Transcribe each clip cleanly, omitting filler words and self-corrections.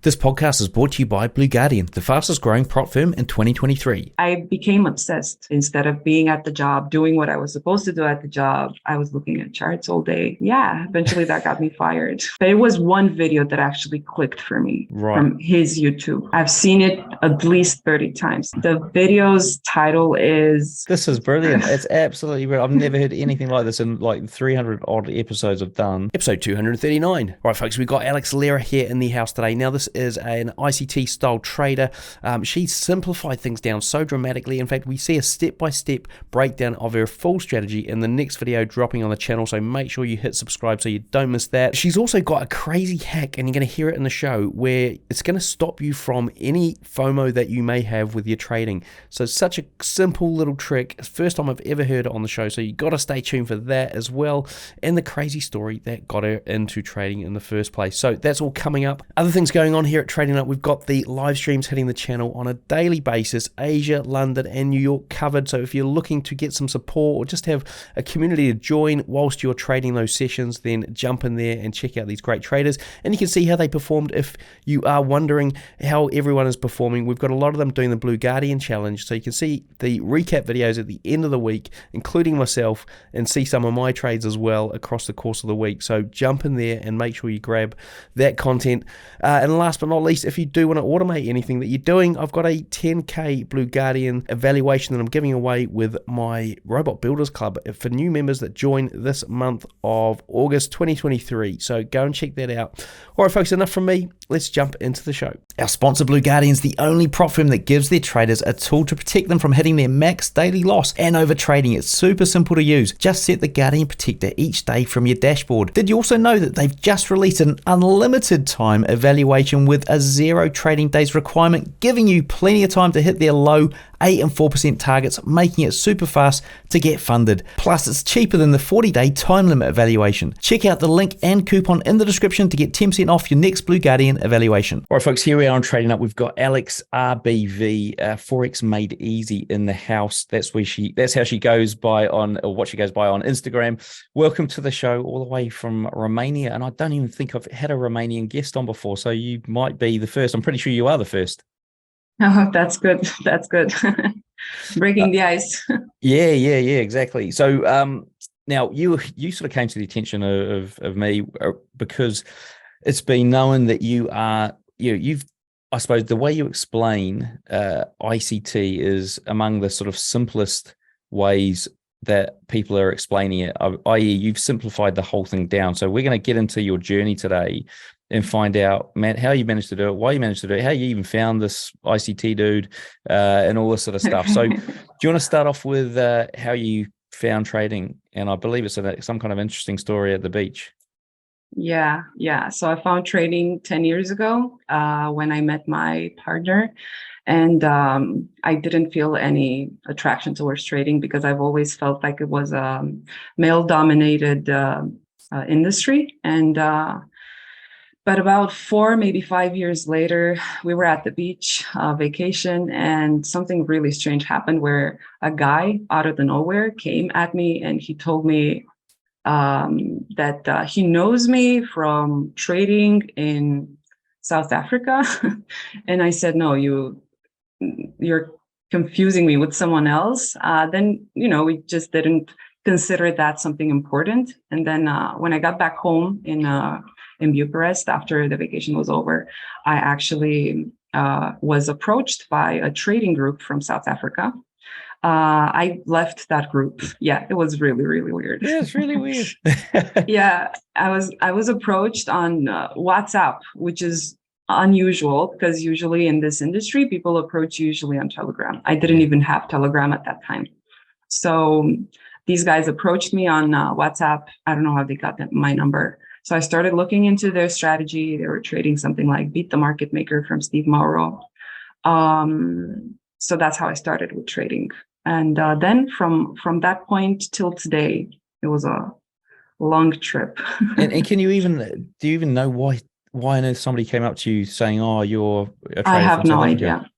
This podcast is brought to you by Blue Guardian, the fastest growing prop firm in 2023. I became obsessed. Instead of being at the job, doing what I was supposed to do at the job, I was looking at charts all day. Yeah, eventually that got me fired. But it was one video that actually clicked for me from his YouTube. I've seen it at least 30 times. The video's title is... This is brilliant. It's absolutely brilliant. I've never heard anything like this in like 300 odd episodes I've done. Episode 239. Right, folks, we've got Alex Lera here in the house today. Now, this is an ICT style trader. She simplified things down so dramatically. In fact, we see a step-by-step breakdown of her full strategy in the next video dropping on the channel, so make sure you hit subscribe so you don't miss that. She's also got a crazy hack, and you're going to hear it in the show, where it's going to stop you from any FOMO that you may have with your trading. So it's such a simple little trick. First time I've ever heard it on the show, so you got to stay tuned for that as well, and the crazy story that got her into trading in the first place. So that's all coming up. Other things going on here at Trading Up, we've got the live streams hitting the channel on a daily basis, Asia, London and New York covered. So if you're looking to get some support or just have a community to join whilst you're trading those sessions, then jump in there and check out these great traders, and you can see how they performed. If you are wondering how everyone is performing, we've got a lot of them doing the Blue Guardian challenge, so you can see the recap videos at the end of the week, including myself, and see some of my trades as well across the course of the week. So jump in there and make sure you grab that content. And last but not least, if you do want to automate anything that you're doing, I've got a 10k Blue Guardian evaluation that I'm giving away with my Robot Builders Club for new members that join this month of August 2023. So go and check that out. All right, folks, enough from me. Let's jump into the show. Our sponsor, Blue Guardian, is the only prop firm that gives their traders a tool to protect them from hitting their max daily loss and over trading. It's super simple to use. Just set the Guardian Protector each day from your dashboard. Did you also know that they've just released an unlimited time evaluation with a 0 trading days requirement, giving you plenty of time to hit their low 8 and 4% targets, making it super fast to get funded. Plus, it's cheaper than the 40-day time limit evaluation. Check out the link and coupon in the description to get 10% off your next Blue Guardian evaluation. All right, folks, here we are on Trading Up. We've got Alex RBV, Forex Made Easy, in the house. That's how she goes by on, or what she goes by on Instagram. Welcome to the show, all the way from Romania, and I don't even think I've had a Romanian guest on before, so you might be the first. I'm pretty sure you are the first. Oh, that's good. That's good. Breaking the ice. Yeah, exactly. So now you sort of came to the attention of me because it's been known that you've I suppose the way you explain ICT is among the sort of simplest ways that people are explaining it, i.e. you've simplified the whole thing down. So we're going to get into your journey today and find out, Matt, how you managed to do it, why you managed to do it, how you even found this ICT dude, and all this sort of stuff. So do you want to start off with how you found trading? And I believe it's some kind of interesting story at the beach. Yeah. So I found trading 10 years ago when I met my partner. And I didn't feel any attraction towards trading because I've always felt like it was a male-dominated industry. And but about 4, maybe 5 years later, we were at the beach vacation, and something really strange happened where a guy out of the nowhere came at me, and he told me that he knows me from trading in South Africa. And I said, no, you're confusing me with someone else. Then, we just didn't consider that something important. And then when I got back home in Bucharest after the vacation was over, I actually was approached by a trading group from South Africa. I left that group. Yeah, it was really, really weird. Yeah, it's really weird. Yeah, I was approached on WhatsApp, which is unusual because usually in this industry, people approach usually on Telegram. I didn't even have Telegram at that time. So these guys approached me on WhatsApp. I don't know how they got my number. So I started looking into their strategy. They were trading something like Beat the Market Maker from Steve Mauro. So that's how I started with trading. And then from that point till today, it was a long trip. and do you even know why somebody came up to you saying, oh, you're a trader? I have no idea.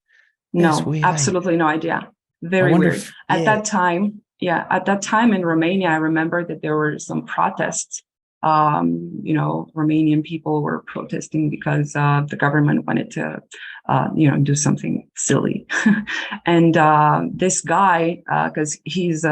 That's No, weird, absolutely no idea. Very weird. At that time in Romania, I remember that there were some protests Romanian people were protesting because the government wanted to, do something silly. And this guy, because his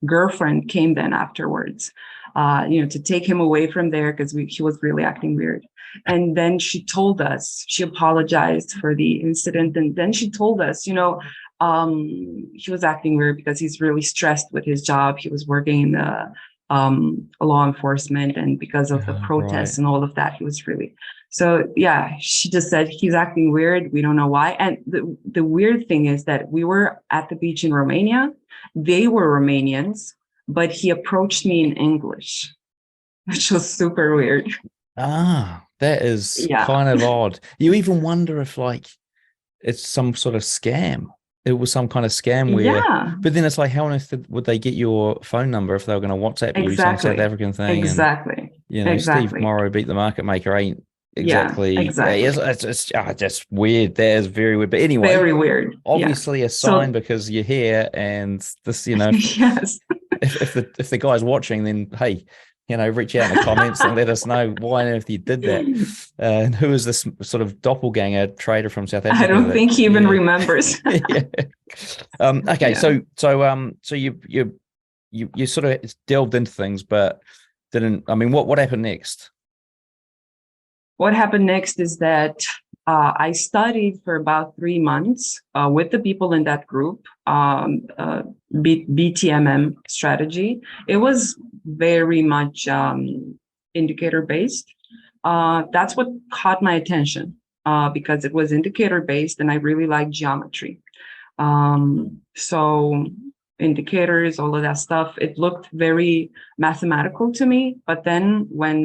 girlfriend came then afterwards, to take him away from there because he was really acting weird. And then she told us, she apologized for the incident. And then she told us, he was acting weird because he's really stressed with his job. He was working in the law enforcement, and because of the protests and all of that, he was really, so yeah, she just said he's acting weird. We don't know why. And the weird thing is that we were at the beach in Romania. They were Romanians, but he approached me in English, which was super weird. That is kind of odd. You even wonder if like it's some sort of scam. It was some kind of scam where, but then it's like, how on earth would they get your phone number if they were going to WhatsApp you some South African thing? Exactly. And, Steve Morrow beat the market maker ain't exactly. It's just weird. That is very weird. But anyway, very weird. Obviously a sign because you're here, and this, yes. if the guy's watching, then hey, reach out in the comments and let us know why on earth you did that. And who is this sort of doppelganger trader from South Africa? I don't think he even remembers. Okay, so you sort of delved into things, but didn't. I mean, what happened next? What happened next is that I studied for about 3 months with the people in that group, BTMM strategy. It was very much indicator based. That's what caught my attention because it was indicator based, and I really like geometry. So indicators, all of that stuff, it looked very mathematical to me. But then when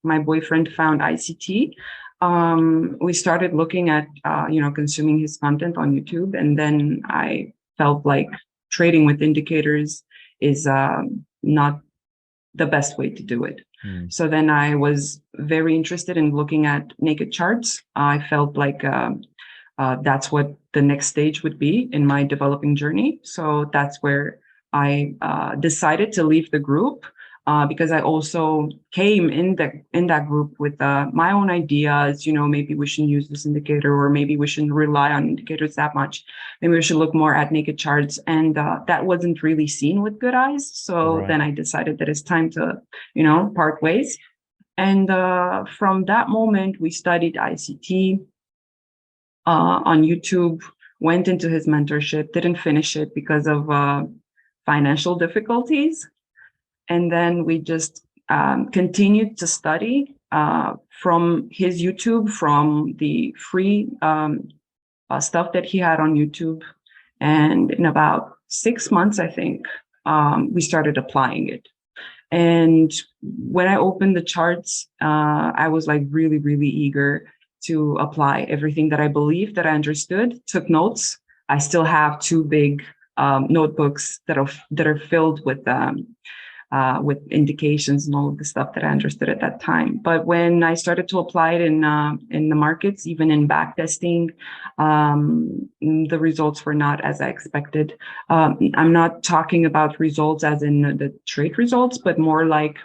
my boyfriend found ICT, we started looking at, consuming his content on YouTube. And then I felt like trading with indicators is not the best way to do it. So then I was very interested in looking at naked charts. I felt like that's what the next stage would be in my developing journey. So that's where I decided to leave the group. Because I also came in that group with my own ideas, maybe we shouldn't use this indicator, or maybe we shouldn't rely on indicators that much. Maybe we should look more at naked charts. And that wasn't really seen with good eyes. So then I decided that it's time to, part ways. And from that moment, we studied ICT on YouTube, went into his mentorship, didn't finish it because of financial difficulties. And then we just continued to study from his YouTube, from the free stuff that he had on YouTube. And in about 6 months, I think, we started applying it. And when I opened the charts, I was like really, really eager to apply everything that I believed, that I understood, took notes. I still have 2 big notebooks that are filled with indications and all of the stuff that I understood at that time. But when I started to apply it in the markets, even in backtesting, the results were not as I expected. I'm not talking about results as in the trade results, but more like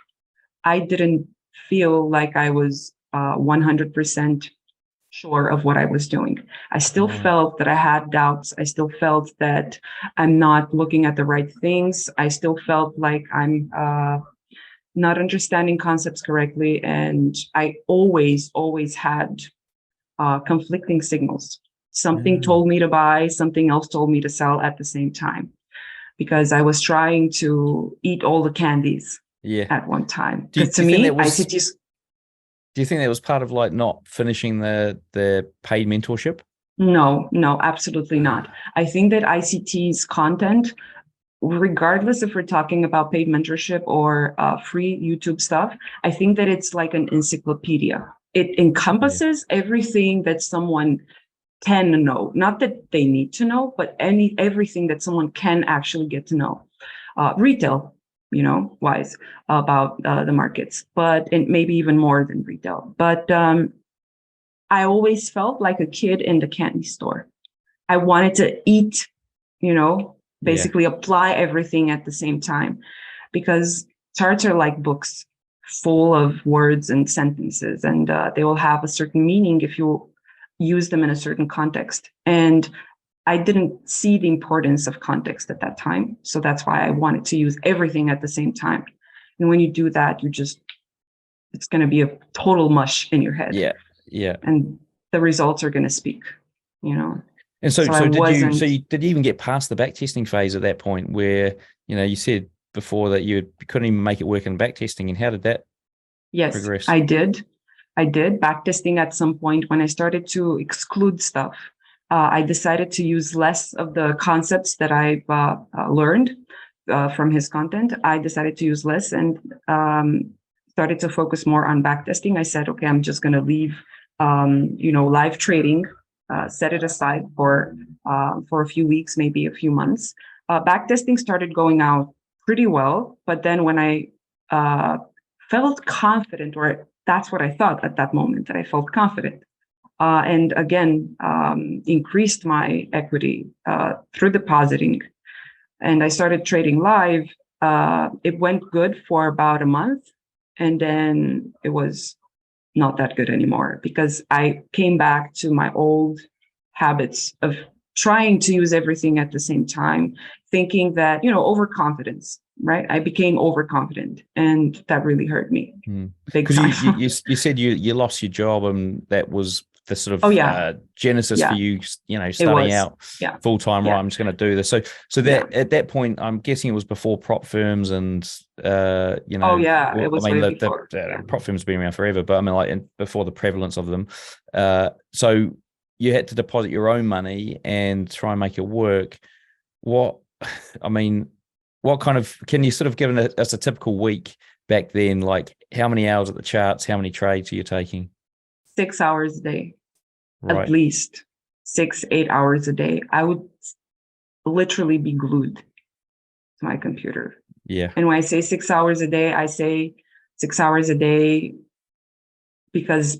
I didn't feel like I was 100% sure of what I was doing. I still felt that I had doubts. I still felt that I'm not looking at the right things. I still felt like I'm not understanding concepts correctly. And I always had conflicting signals. Something told me to buy, something else told me to sell at the same time, because I was trying to eat all the candies at one time. Because to me, ICT. Do you think that was part of like not finishing the paid mentorship? No, absolutely not. I think that ICT's content, regardless if we're talking about paid mentorship or free YouTube stuff, I think that it's like an encyclopedia. It encompasses everything that someone can know, not that they need to know, but everything that someone can actually get to know. Retail, wise about the markets, but and maybe even more than retail. But I always felt like a kid in the candy store. I wanted to eat, basically apply everything at the same time, because charts are like books. full of words and sentences, and they will have a certain meaning if you use them in a certain context. And I didn't see the importance of context at that time. So that's why I wanted to use everything at the same time. And when you do that, it's going to be a total mush in your head. Yeah. Yeah. And the results are going to speak, you know. And so did you even get past the backtesting phase at that point where, you said before that you couldn't even make it work in backtesting, and how did that progress? I did backtesting at some point. When I started to exclude stuff, I decided to use less of the concepts that I've learned from his content. I decided to use less and started to focus more on backtesting. I said, okay, I'm just going to leave, live trading, set it aside for a few weeks, maybe a few months. Backtesting started going out pretty well, but then when I felt confident, or that's what I thought at that moment, that I felt confident, and again, increased my equity through depositing, and I started trading live. It went good for about a month, and then it was not that good anymore because I came back to my old habits of trying to use everything at the same time, thinking that, overconfidence, right? I became overconfident, and that really hurt me big time. Because you said you lost your job, and that was the sort of genesis for you, studying out full time. Right, I'm just going to do this. So that at that point, I'm guessing it was before prop firms, and it was way before. Prop firms have been around forever, but I mean, like before the prevalence of them. So you had to deposit your own money and try and make it work. What kind of, can you sort of give us a typical week back then? Like how many hours at the charts, how many trades are you taking? 6 hours a day, right. At least 6-8 hours a day. I would literally be glued to my computer. Yeah. And when I say 6 hours a day, I say 6 hours a day because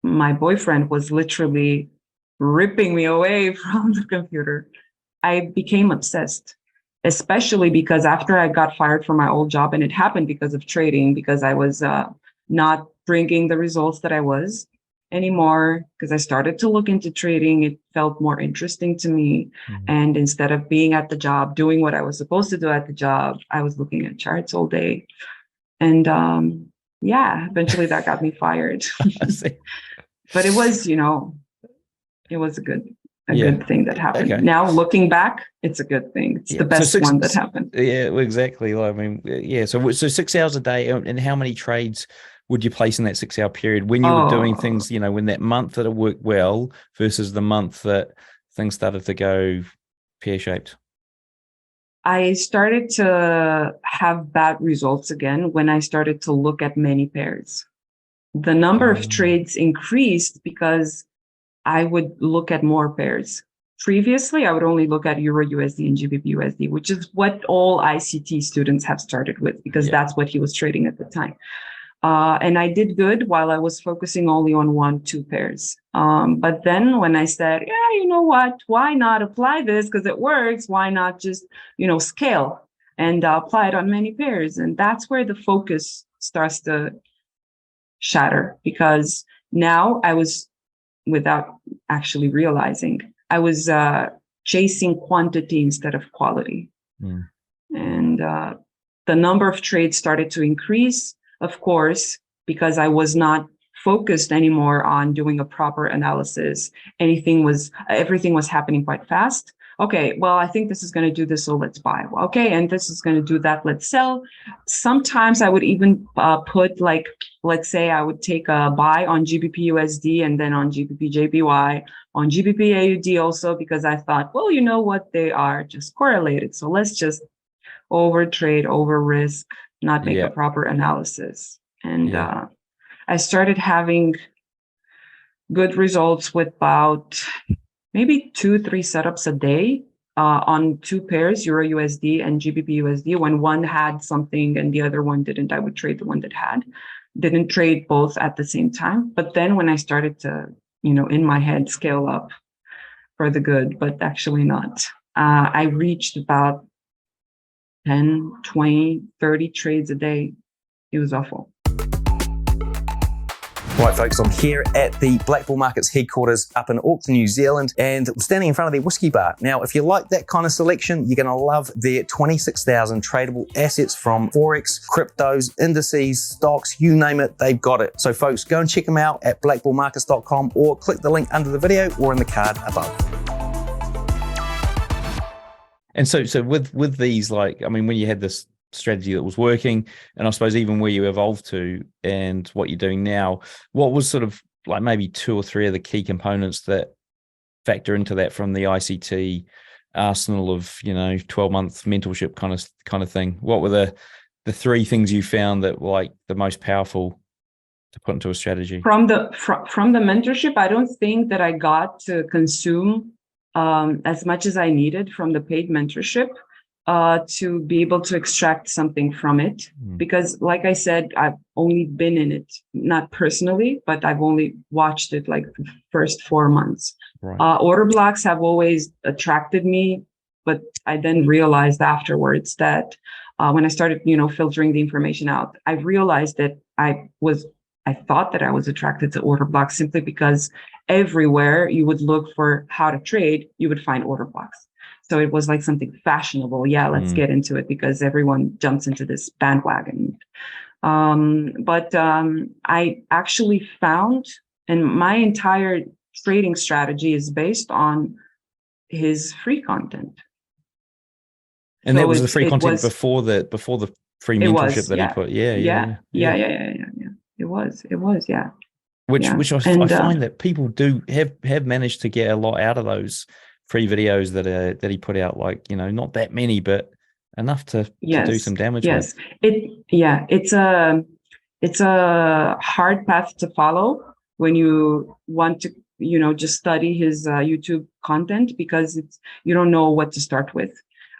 my boyfriend was literally ripping me away from the computer. I became obsessed, especially because after I got fired from my old job, and it happened because of trading, because I was not bringing the results that I was anymore, because I started to look into trading. It felt more interesting to me. And instead of being at the job, doing what I was supposed to do at the job, I was looking at charts all day. And eventually that got me fired. But it was, it was a good thing that happened. Okay. Now looking back, it's a good thing. It's the best one that happened. Yeah, exactly. I mean, So 6 hours a day, and how many trades would you place in that 6 hour period when you were doing things, when that month that it worked well versus the month that things started to go pear-shaped? I started to have bad results again when I started to look at many pairs. The number of trades increased because I would look at more pairs. Previously, I would only look at Euro USD and GBP USD, which is what all ICT students have started with, because that's what he was trading at the time. And I did good while I was focusing only on 1-2 pairs. But then when I said, you know what, why not apply this? Because it works. Why not just, scale and apply it on many pairs? And that's where the focus starts to shatter, because now I was, without actually realizing, I was chasing quantity instead of quality. And the number of trades started to increase, of course, because I was not focused anymore on doing a proper analysis. Everything was happening quite fast. Okay, well, I think this is going to do this, so let's buy. Okay, and this is going to do that, let's sell. Sometimes I would even put, like, let's say I would take a buy on GBP USD and then on GBP JPY, on GBP AUD also, because I thought, well, you know what, they are just correlated. So let's just over trade, over risk, not make a proper analysis. And I started having good results with about maybe 2-3 setups a day on 2 pairs, Euro USD and GBP USD. When one had something and the other one didn't, I would trade the one that had. Didn't trade both at the same time. But then when I started to, in my head, scale up for the good, but actually not, I reached about 10, 20, 30 trades a day. It was awful. Right, folks, I'm here at the Black Bull Markets headquarters up in Auckland, New Zealand, and I'm standing in front of their whiskey bar. Now, if you like that kind of selection, you're going to love their 26,000 tradable assets from Forex, cryptos, indices, stocks, you name it, they've got it. So, folks, go and check them out at blackbullmarkets.com or click the link under the video or in the card above. And so with these, like, I mean, when you had this strategy that was working, and I suppose even where you evolved to and what you're doing now, what was sort of like maybe 2 or 3 of the key components that factor into that from the ICT arsenal of 12-month mentorship kind of thing? What were the 3 things you found that were like the most powerful to put into a strategy? From the mentorship, I don't think that I got to consume as much as I needed from the paid mentorship to be able to extract something from it. Because like I said, I've only been in it, not personally, but I've only watched it like the first 4 months. Right. Order blocks have always attracted me, but I then realized afterwards that when I started, filtering the information out, I realized that I thought that I was attracted to order blocks simply because everywhere you would look for how to trade, you would find order blocks. So it was like something fashionable. Yeah, let's get into it because everyone jumps into this bandwagon. But I actually found, and my entire trading strategy is based on his free content. And so that was the free content before the free mentorship that he put. Yeah. It was. Which I find that people do have managed to get a lot out of those free videos that he put out, like, not that many, but enough to do some damage. Yes. It's a hard path to follow when you want to, just study his YouTube content, because you don't know what to start with.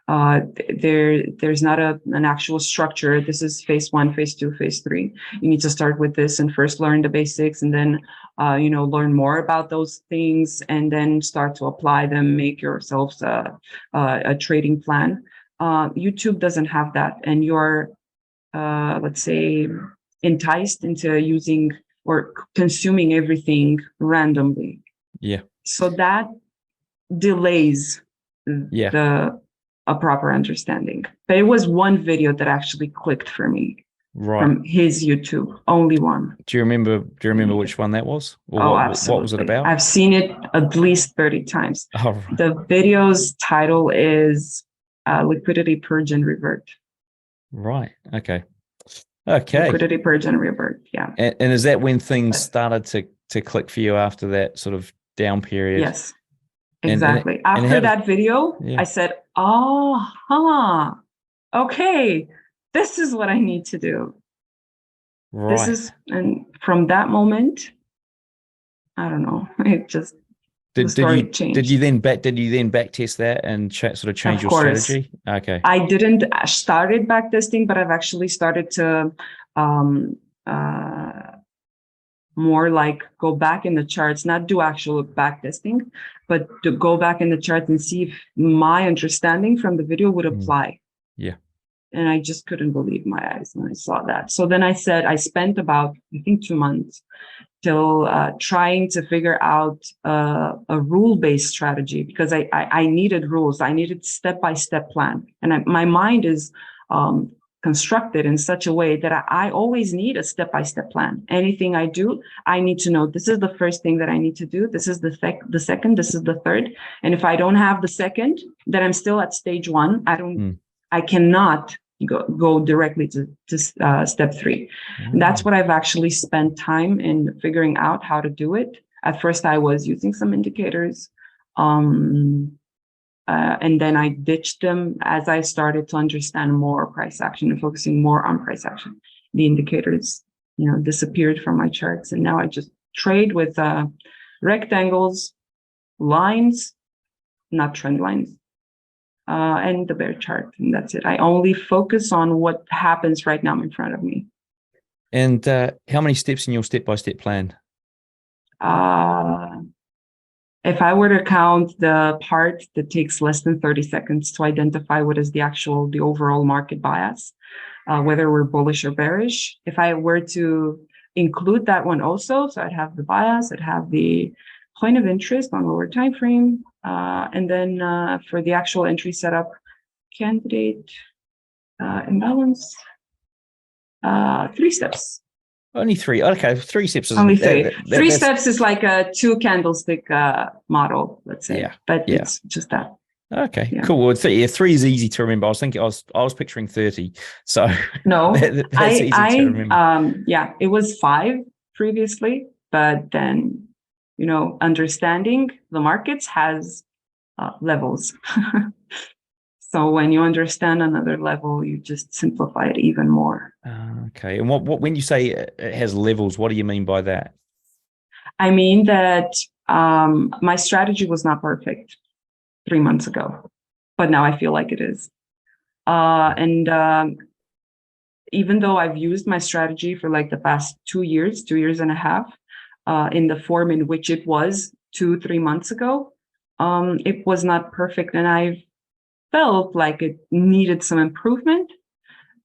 There's not an actual structure. This is phase 1, phase 2, phase 3. You need to start with this and first learn the basics, and then learn more about those things, and then start to apply them, make yourselves a trading plan. YouTube doesn't have that, and you're let's say enticed into using or consuming everything randomly. Yeah. So that delays a proper understanding. But it was one video that actually clicked for me. Right. From his YouTube, only one. Do you remember which one that was? Or absolutely. What was it about? I've seen it at least 30 times. Oh, right. The video's title is Liquidity Purge and Revert. Right. Okay. Liquidity Purge and Revert. Yeah. And is that when things started to click for you after that sort of down period? Yes. Exactly. After that video, I said, okay, this is what I need to do. Right. And from that moment, I don't know, it just the story changed. Did you then back test that and sort of change your strategy? Okay. I didn't started back testing, but I've actually started to more like go back in the charts, not do actual back testing, but to go back in the charts and see if my understanding from the video would apply. Yeah. And I just couldn't believe my eyes when I saw that. So then I said, I spent about, I think, 2 months till trying to figure out a rule-based strategy, because I needed rules. I needed step-by-step plan. And my mind is constructed in such a way that I always need a step-by-step plan. Anything I do, I need to know this is the first thing that I need to do. This is the second, this is the third. And if I don't have the second, then I'm still at stage 1. I cannot go directly to step 3. And that's what I've actually spent time in figuring out how to do it. At first, I was using some indicators. And then I ditched them as I started to understand more price action and focusing more on price action. The indicators, disappeared from my charts. And now I just trade with rectangles, lines, not trend lines, and the bear chart. And that's it. I only focus on what happens right now in front of me. And how many steps in your step-by-step plan? If I were to count the part that takes less than 30 seconds to identify what is the overall market bias, whether we're bullish or bearish, if I were to include that one also. So I'd have the bias, I'd have the point of interest on lower time frame, and then for the actual entry setup, candidate imbalance, 3 steps. Only 3. Okay, 3 steps is Only 3. Three that's, steps is like a 2 candlestick model, let's say. Yeah, But yeah. it's just that. Okay, Yeah. cool. Well, 3 is easy to remember. I was picturing 30. So No, that's easy to remember. Yeah, it was 5 previously, but then, understanding the markets has levels. So when you understand another level, you just simplify it even more. Okay. And what when you say it has levels, what do you mean by that? I mean that my strategy was not perfect 3 months ago, but now I feel like it is. And even though I've used my strategy for like the past 2 years, 2.5 years, in the form in which it was 2-3 months ago, it was not perfect. And I've felt like it needed some improvement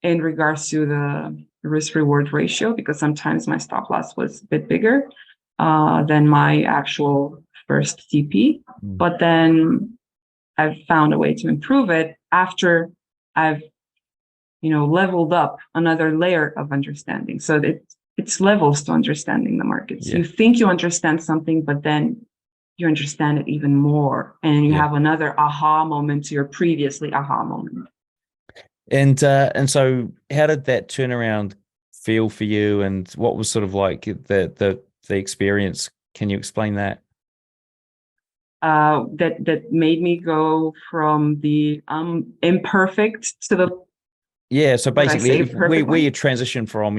in regards to the risk reward ratio, because sometimes my stop loss was a bit bigger than my actual first TP. But then I've found a way to improve it after I've leveled up another layer of understanding. So it's levels to understanding the markets. Yeah. You think you understand something, but then you understand it even more, and you have another aha moment to your previously aha moment. And so how did that turnaround feel for you, and what was sort of like the experience? Can you explain that? That made me go from the imperfect to the so basically where you transition from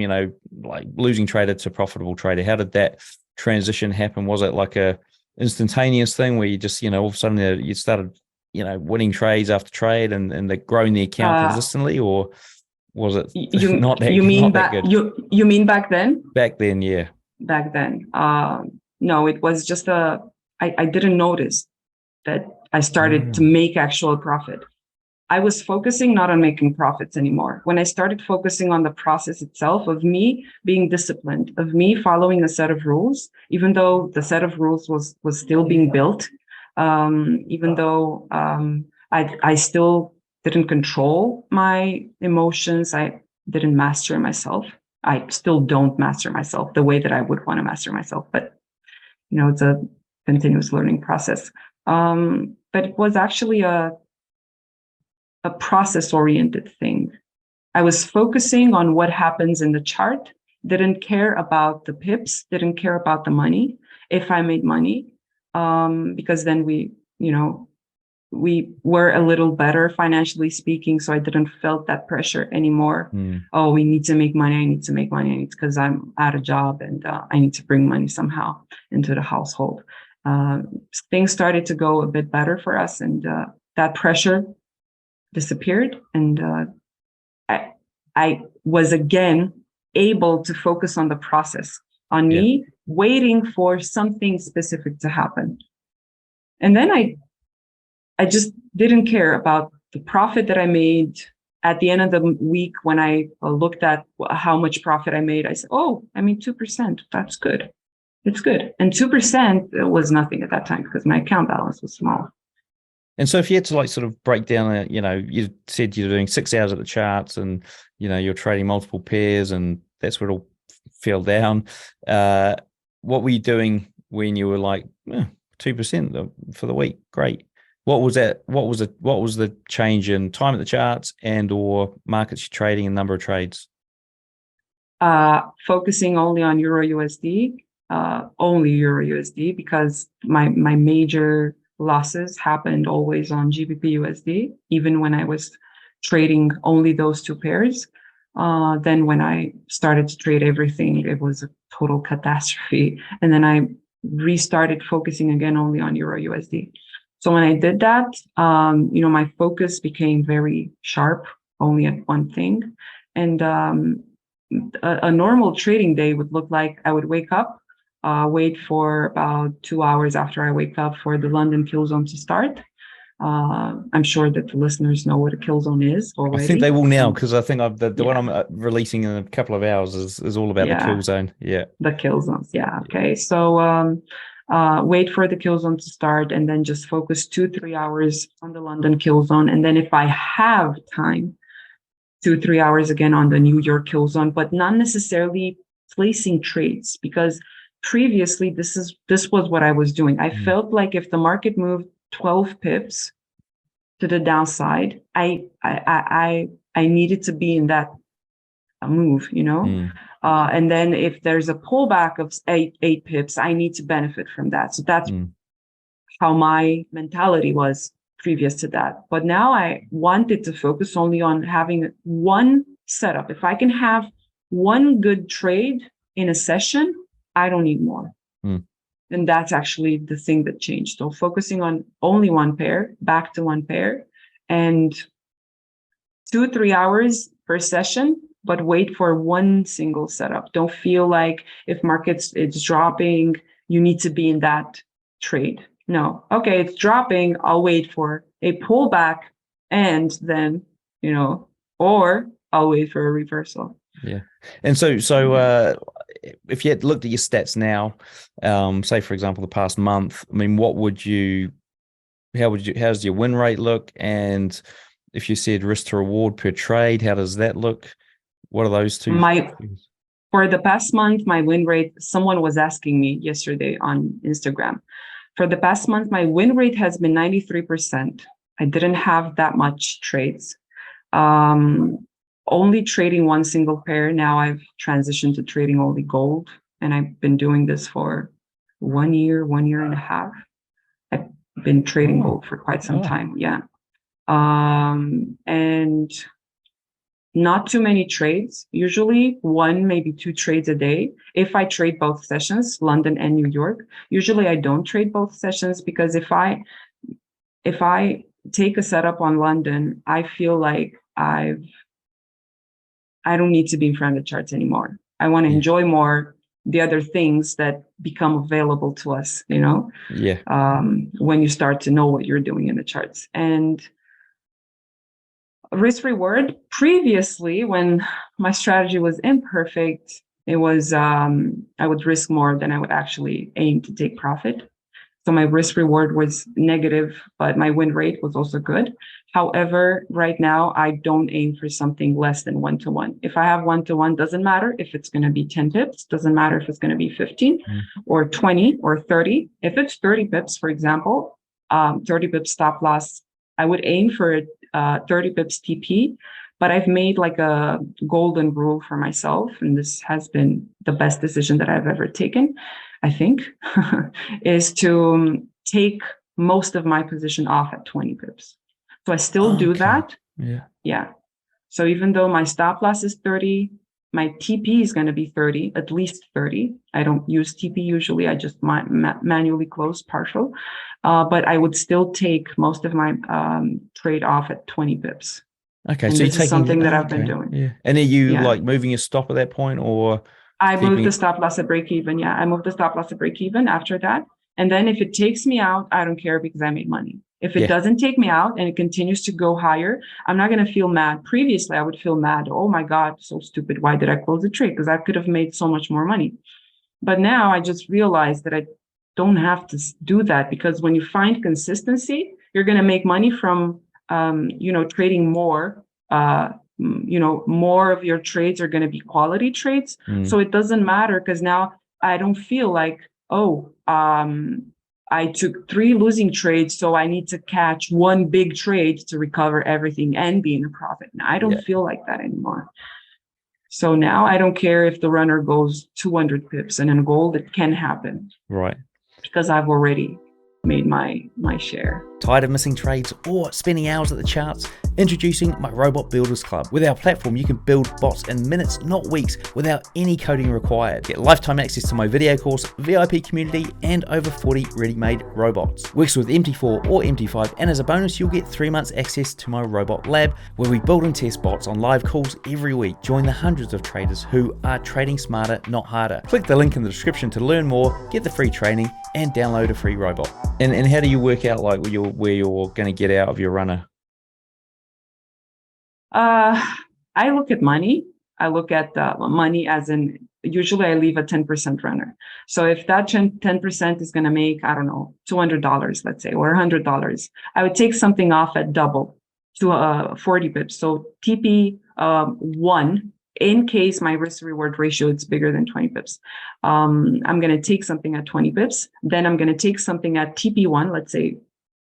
like losing trader to profitable trader, how did that transition happen? Was it like a instantaneous thing where you just all of a sudden you started winning trades after trade and growing the account consistently, or was it not that good? You mean back then? Back then, yeah. Back then, no, it was just I didn't notice that I started to make actual profit. I was focusing not on making profits anymore. When I started focusing on the process itself of me being disciplined, of me following a set of rules, even though the set of rules was still being built, even though I still didn't control my emotions, I didn't master myself. I still don't master myself the way that I would want to master myself, but it's a continuous learning process. But it was actually a process-oriented thing. I was focusing on what happens in the chart, didn't care about the pips, didn't care about the money, if I made money, because then we were a little better financially speaking, so I didn't felt that pressure anymore. Oh, we need to make money, I need to make money, because I'm at a job and I need to bring money somehow into the household. Things started to go a bit better for us, and that pressure disappeared, and I was again able to focus on the process, on me waiting for something specific to happen. And then I just didn't care about the profit that I made. At the end of the week, when I looked at how much profit I made, I said, oh, I made 2%. That's good. It's good. And 2% was nothing at that time because my account balance was small. And so if you had to like sort of break down, you said you're doing 6 hours at the charts and, you're trading multiple pairs and that's where it all fell down. What were you doing when you were like 2% for the week? Great. What was that? What was the change in time at the charts and or markets you're trading and number of trades? Focusing only on Euro USD, because my major losses happened always on GBP USD, even when I was trading only those 2 pairs. Then when I started to trade everything, it was a total catastrophe. And then I restarted focusing again only on Euro USD. So when I did that, my focus became very sharp, only at one thing. And a normal trading day would look like I would wake up, wait for about 2 hours after I wake up for the London kill zone to start. I'm sure that the listeners know what a kill zone is already. I think they will now, because I think the one I'm releasing in a couple of hours is all about the kill zone. Yeah. The kill zones. Yeah. Okay. So wait for the kill zone to start, and then just focus 2-3 hours on the London kill zone. And then if I have time, 2-3 hours again on the New York kill zone, but not necessarily placing trades, because previously this was what I was doing. I felt like if the market moved 12 pips to the downside, I needed to be in that move, and then if there's a pullback of eight pips, I need to benefit from that. So that's how my mentality was previous to that. But now I wanted to focus only on having one setup. If I can have one good trade in a session, I don't need more. And that's actually the thing that changed. So focusing on only one pair, back to one pair, and 2-3 hours per session, but wait for one single setup. Don't feel like if it's dropping, you need to be in that trade. No. Okay, it's dropping. I'll wait for a pullback, and then, or I'll wait for a reversal. Yeah. And so if you had looked at your stats now, say for example the past month, I mean, how does your win rate look? And if you said risk to reward per trade, how does that look? What are those two? For the past month, my win rate, someone was asking me yesterday on Instagram. For the past month, my win rate has been 93%. I didn't have that much trades. Only trading one single pair. Now I've transitioned to trading only gold, and I've been doing this for 1 year and a half. I've been trading gold for quite some time. Yeah. And not too many trades, usually 1, maybe 2 trades a day. If I trade both sessions, London and New York, usually I don't trade both sessions, because if I take a setup on London, I feel like I don't need to be in front of the charts anymore. I want to enjoy more the other things that become available to us, when you start to know what you're doing in the charts. And risk reward, previously, when my strategy was imperfect, it was I would risk more than I would actually aim to take profit. So my risk reward was negative, but my win rate was also good. However, right now I don't aim for something less than 1-to-1. If I have 1-to-1, doesn't matter if it's going to be 10 pips, doesn't matter if it's going to be 15 or 20 or 30. If it's 30 pips, for example, 30 pips stop loss, I would aim for 30 pips TP, but I've made like a golden rule for myself, and this has been the best decision that I've ever taken, I think, is to take most of my position off at 20 pips. So I still do that. Yeah. So even though my stop loss is 30, my TP is going to be 30, at least 30. I don't use TP usually. I just manually close partial. But I would still take most of my trade off at 20 pips. Okay, and so you're taking something that I've been doing. Yeah. And are you like moving your stop at that point, or? I moved the stop loss at break even. Yeah, I moved the stop loss at break even after that. And then if it takes me out, I don't care, because I made money. If it doesn't take me out and it continues to go higher, I'm not going to feel mad. Previously, I would feel mad. Oh my God, so stupid. Why did I close the trade? Because I could have made so much more money. But now I just realized that I don't have to do that, because when you find consistency, you're going to make money from, trading more. More of your trades are going to be quality trades. So it doesn't matter, because now I don't feel like, I took 3 losing trades, so I need to catch one big trade to recover everything and be in a profit. Now, I don't feel like that anymore. So now I don't care if the runner goes 200 pips, and in gold, it can happen. Right. Because I've already made my share. Tired of missing trades or spending hours at the charts? Introducing my Robot Builders Club. With our platform, you can build bots in minutes, not weeks, without any coding required. Get lifetime access to my video course, VIP community, and over 40 ready-made robots. Works with MT4 or MT5, and as a bonus, you'll get 3 months access to my robot lab, where we build and test bots on live calls every week. Join the hundreds of traders who are trading smarter, not harder. Click the link in the description to learn more, get the free training, and download a free robot. And how do you work out like where you're going to get out of your runner? I look at money. I look at money as in, usually I leave a 10% runner. So if that 10% is going to make, I don't know, $200, let's say, or $100, I would take something off at double to 40 pips. So TP 1, in case my risk reward ratio is bigger than 20 pips. I'm going to take something at 20 pips. Then I'm going to take something at TP1, let's say,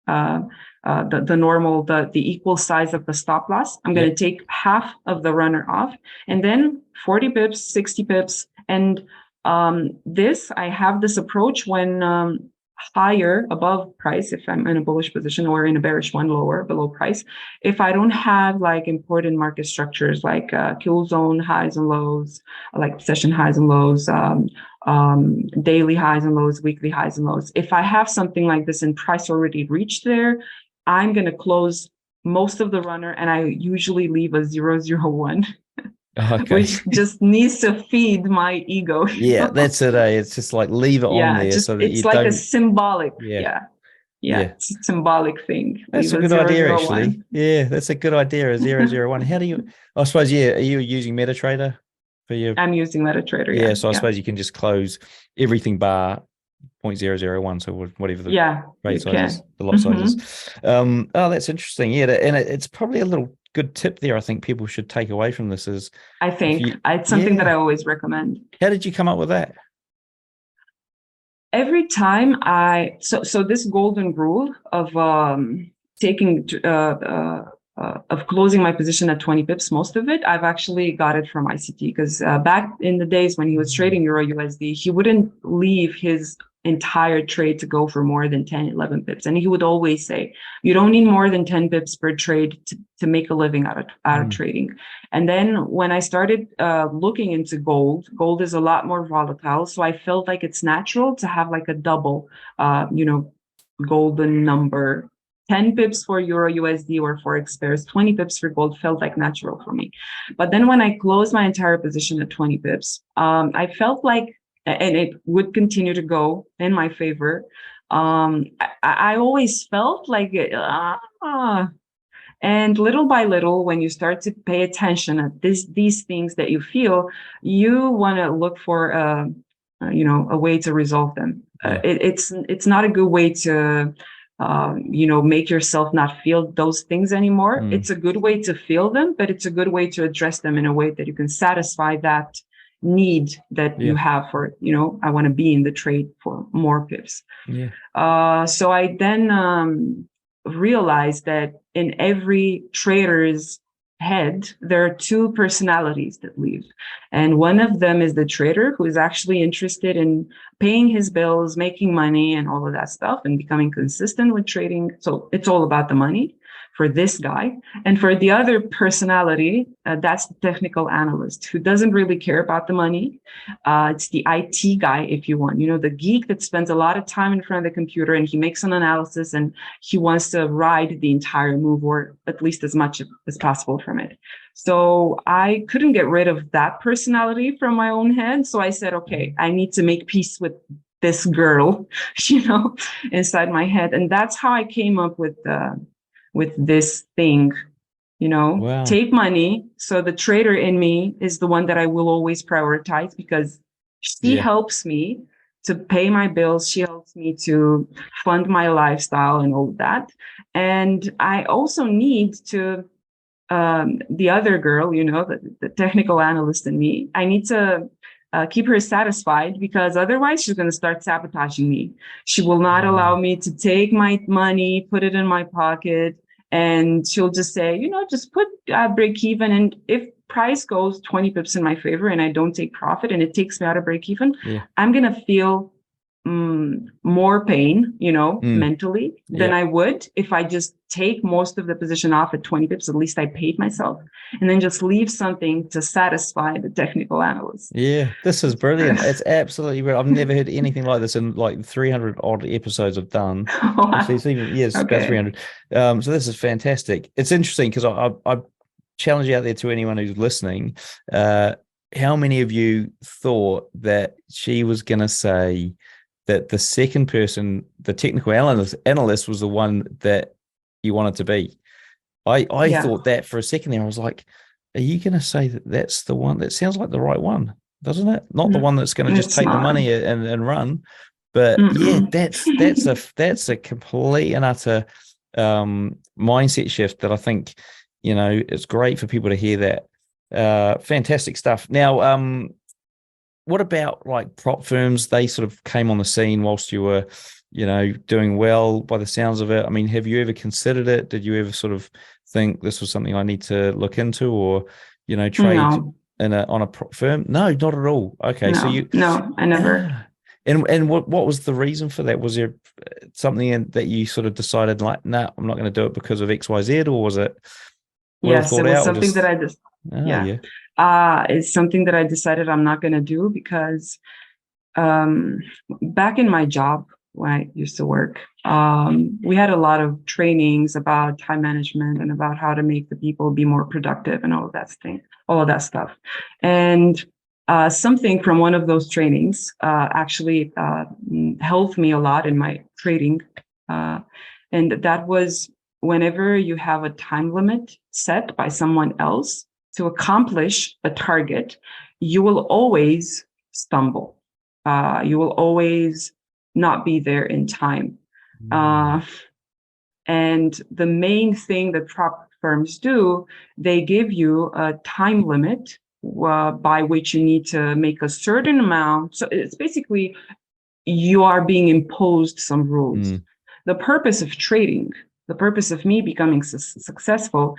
the normal, the equal size of the stop loss. I'm going to take half of the runner off, and then 40 pips, 60 pips. And I have this approach when higher above price, if I'm in a bullish position, or in a bearish one lower below price. If I don't have like important market structures like kill zone highs and lows, like session highs and lows, daily highs and lows, weekly highs and lows. If I have something like this and price already reached there, I'm going to close most of the runner, and I usually leave a 001, which just needs to feed my ego. Yeah, that's it. It's just like leave it on there so that it's like a symbolic. Yeah, it's a symbolic thing. That's a good idea, actually. Yeah, that's a good idea. A 001. How do you? I suppose. Yeah, are you using MetaTrader for your? I'm using MetaTrader. Yeah, so I suppose you can just close everything bar 0.001, so whatever the rate size is, the lot size is. Oh, that's interesting. Yeah, and it's probably a little good tip there. I think people should take away from this is. I think it's something that I always recommend. How did you come up with that? Every time so this golden rule of taking of closing my position at 20 pips, most of it, I've actually got it from ICT, because back in the days when he was trading Euro USD, he wouldn't leave his entire trade to go for more than 10, 11 pips. And he would always say, you don't need more than 10 pips per trade to make a living out of trading. And then when I started looking into gold is a lot more volatile. So I felt like it's natural to have like a double, golden number. 10 pips for Euro USD or Forex pairs, 20 pips for gold felt like natural for me. But then when I closed my entire position at 20 pips, I felt like, and it would continue to go in my favor. I always felt like, and little by little, when you start to pay attention at these things that you feel, you want to look for a way to resolve them. It's not a good way to make yourself not feel those things anymore. It's a good way to feel them, but it's a good way to address them in a way that you can satisfy that need that you have for, I want to be in the trade for more pips. So I then realized that in every trader's head, there are two personalities that live. And one of them is the trader who is actually interested in paying his bills, making money and all of that stuff and becoming consistent with trading. So it's all about the money for this guy. And for the other personality, that's the technical analyst who doesn't really care about the money. It's the IT guy, if you want, the geek that spends a lot of time in front of the computer and he makes an analysis and he wants to ride the entire move, or at least as much as possible from it. So I couldn't get rid of that personality from my own head. So I said, okay, I need to make peace with this girl, inside my head. And that's how I came up with this thing, take money. So the trader in me is the one that I will always prioritize, because she helps me to pay my bills. She helps me to fund my lifestyle and all of that. And I also need to, the other girl, the technical analyst in me, I need to keep her satisfied, because otherwise she's going to start sabotaging me. She will not allow me to take my money, put it in my pocket, and she'll just say, just put break even. And if price goes 20 pips in my favor and I don't take profit and it takes me out of break even, I'm going to feel more pain, mentally than I would if I just take most of the position off at 20 pips. At least I paid myself, and then just leave something to satisfy the technical analyst. Yeah, this is brilliant. It's absolutely brilliant. I've never heard anything like this in like 300 odd episodes I've done. Wow. Actually, it's even, it's about 300. So this is fantastic. It's interesting because I challenge you out there to anyone who's listening. How many of you thought that she was going to say that the second person, the technical analyst was the one that you wanted to be. I Yeah. thought that for a second there. I was like, are you going to say that that's the one? That sounds like the right one, doesn't it? Not the one that's going to just It's take the not. money and run. But yeah, Mm-mm. that's a complete and utter mindset shift that I think, it's great for people to hear that. Fantastic stuff. Now, what about like prop firms? They sort of came on the scene whilst you were, doing well by the sounds of it. I mean, have you ever considered it? Did you ever sort of think this was something I need to look into, or, trade No, on a prop firm? No, not at all. Okay, so no, I never. and what was the reason for that? Was there something that you sort of decided like, nah, I'm not going to do it because of X, Y, Z, or was it well Yes, it thought was out, or something that just I just, yeah, yeah, it's something that I decided I'm not going to do because um, back in my job when I used to work, we had a lot of trainings about time management and about how to make the people be more productive and all of that stuff. And something from one of those trainings actually helped me a lot in my trading. And that was whenever you have a time limit set by someone else to accomplish a target, you will always stumble. You will always not be there in time. And the main thing that prop firms do, they give you a time limit by which you need to make a certain amount. So it's basically you are being imposed some rules. The purpose of trading, the purpose of me becoming successful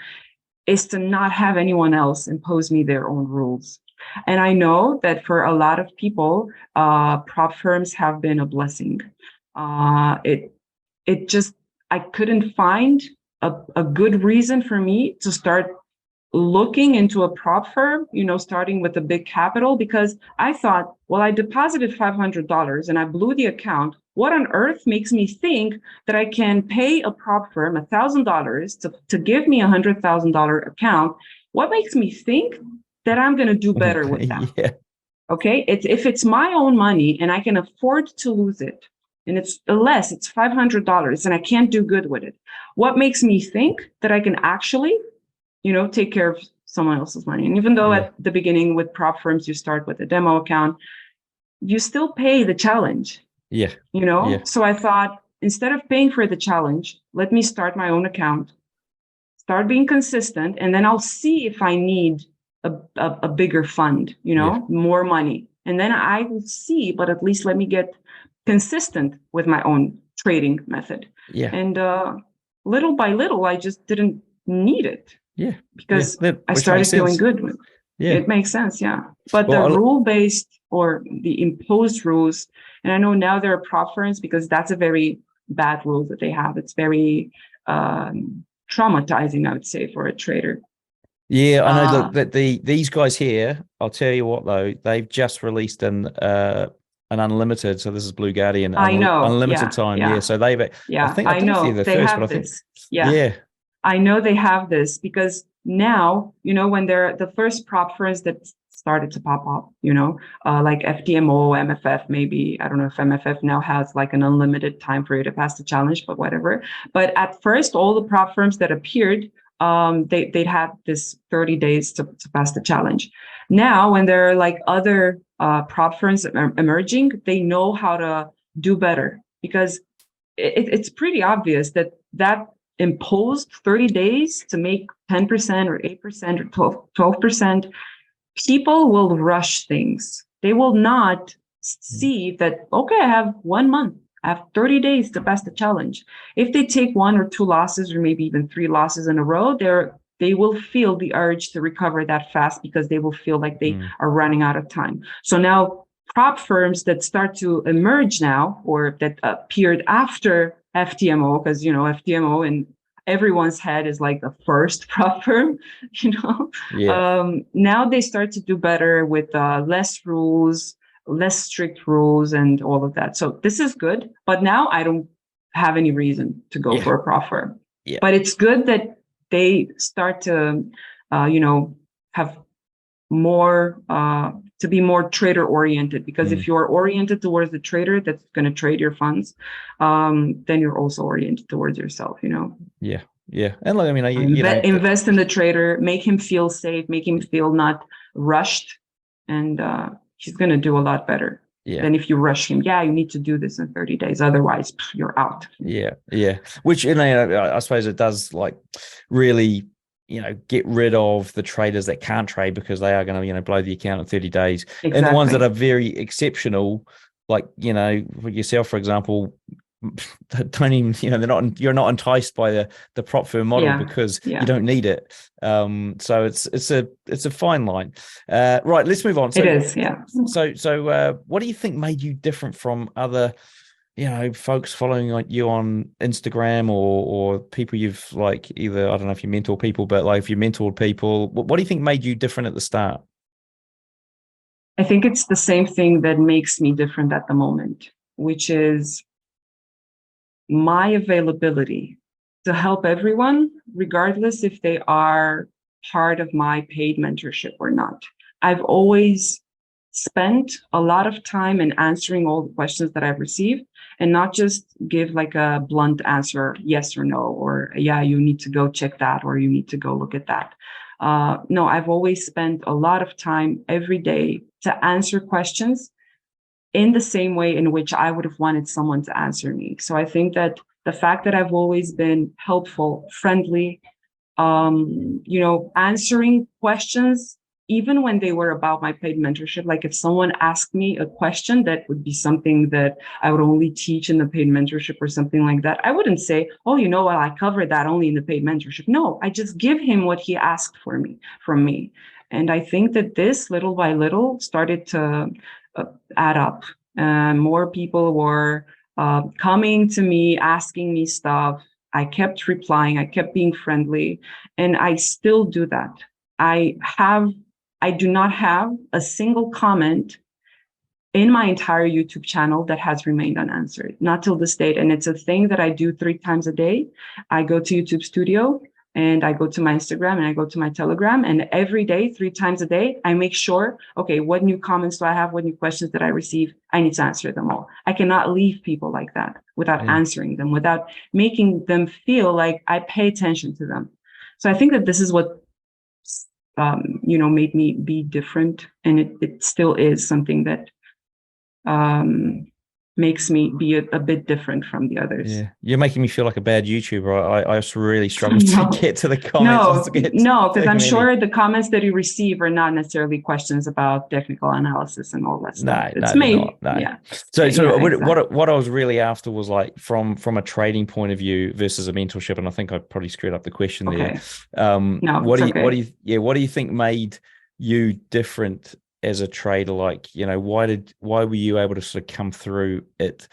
is to not have anyone else impose me their own rules. And I know that for a lot of people, prop firms have been a blessing. It just, I couldn't find a good reason for me to start looking into a prop firm, starting with a big capital, because I thought, well, I deposited $500 and I blew the account. What on earth makes me think that I can pay a prop firm $1,000 to give me $100,000 account? What makes me think that I'm going to do better with that? yeah, Okay. If it's my own money and I can afford to lose it, and it's $500 and I can't do good with it, what makes me think that I can actually, take care of someone else's money? And even though at the beginning with prop firms, you start with a demo account, you still pay the challenge. Yeah. So I thought, instead of paying for the challenge, let me start my own account, start being consistent, and then I'll see if I need a bigger fund, more money. And then I will see, but at least let me get consistent with my own trading method. Yeah. And little by little, I just didn't need it. Yeah. Because I started feeling good with it. Yeah. It makes sense, yeah. But the rule-based or the imposed rules, and I know now there are prop firms because that's a very bad rule that they have. It's very traumatizing, I would say, for a trader. Yeah, I know. Look, that these guys here, I'll tell you what though, they've just released an unlimited. So this is Blue Guardian. I know, unlimited time. Yeah. So they've. Yeah, I don't know if they're the they first, have but I think. this. Yeah. I know they have this because now, when they're the first prop firms that started to pop up, like FTMO, MFF, maybe, I don't know if MFF now has like an unlimited time for you to pass the challenge, but whatever. But at first, all the prop firms that appeared, they'd had this 30 days to pass the challenge. Now, when there are like other prop firms emerging, they know how to do better because it's pretty obvious that imposed 30 days to make 10% or 8% or 12%, people will rush things. They will not see that, okay, I have 1 month, I have 30 days to pass the challenge. If they take 1 or 2 losses or maybe even 3 losses in a row, they will feel the urge to recover that fast because they will feel like they are running out of time. So now prop firms that start to emerge now, or that appeared after FTMO, because FTMO in everyone's head is like the first prop firm, now they start to do better with less rules, less strict rules, and all of that. So this is good, but now I don't have any reason to go for a prop firm. But it's good that they start to have more to be more trader oriented, because if you're oriented towards the trader that's going to trade your funds, then you're also oriented towards yourself, Yeah. And look, I mean, invest in the trader, make him feel safe, make him feel not rushed, and he's going to do a lot better than if you rush him. Yeah, you need to do this in 30 days, otherwise you're out. Yeah. Which, I suppose it does like really, get rid of the traders that can't trade, because they are going to, blow the account in 30 days. Exactly. And the ones that are very exceptional, like, for yourself, for example, don't even, you're not enticed by the prop firm model because you don't need it. So it's a fine line. Right, let's move on. So, it is, yeah. So what do you think made you different from other, folks following like you on Instagram or people you've like either, I don't know if you mentor people, but like if you mentored people, what do you think made you different at the start? I think it's the same thing that makes me different at the moment, which is my availability to help everyone, regardless if they are part of my paid mentorship or not. I've always spent a lot of time in answering all the questions that I've received, and not just give like a blunt answer, yes or no, or yeah, you need to go check that, or you need to go look at that. No, I've always spent a lot of time every day to answer questions in the same way in which I would have wanted someone to answer me. So I think that the fact that I've always been helpful, friendly, answering questions, even when they were about my paid mentorship, like if someone asked me a question that would be something that I would only teach in the paid mentorship or something like that, I wouldn't say, oh, I covered that only in the paid mentorship. No, I just give him what he asked from me. And I think that this little by little started to add up. More people were coming to me, asking me stuff. I kept replying, I kept being friendly, and I still do that. I do not have a single comment in my entire YouTube channel that has remained unanswered, not till this date. And it's a thing that I do 3 times a day. I go to YouTube Studio, and I go to my Instagram, and I go to my Telegram, and every day, 3 times a day, I make sure, okay, what new comments do I have? What new questions did I receive? I need to answer them all. I cannot leave people like that without answering them, without making them feel like I pay attention to them. So I think that this is what made me be different, and it still is something that makes me be a bit different from the others. Yeah, you're making me feel like a bad YouTuber. I just really struggle to get to the comments. No, because I'm sure the comments that you receive are not necessarily questions about technical analysis and all that stuff. It's made. No. Yeah. So exactly. what I was really after was like from a trading point of view versus a mentorship, and I think I probably screwed up the question there. No, what do you think made you different as a trader? Like, why were you able to sort of come through it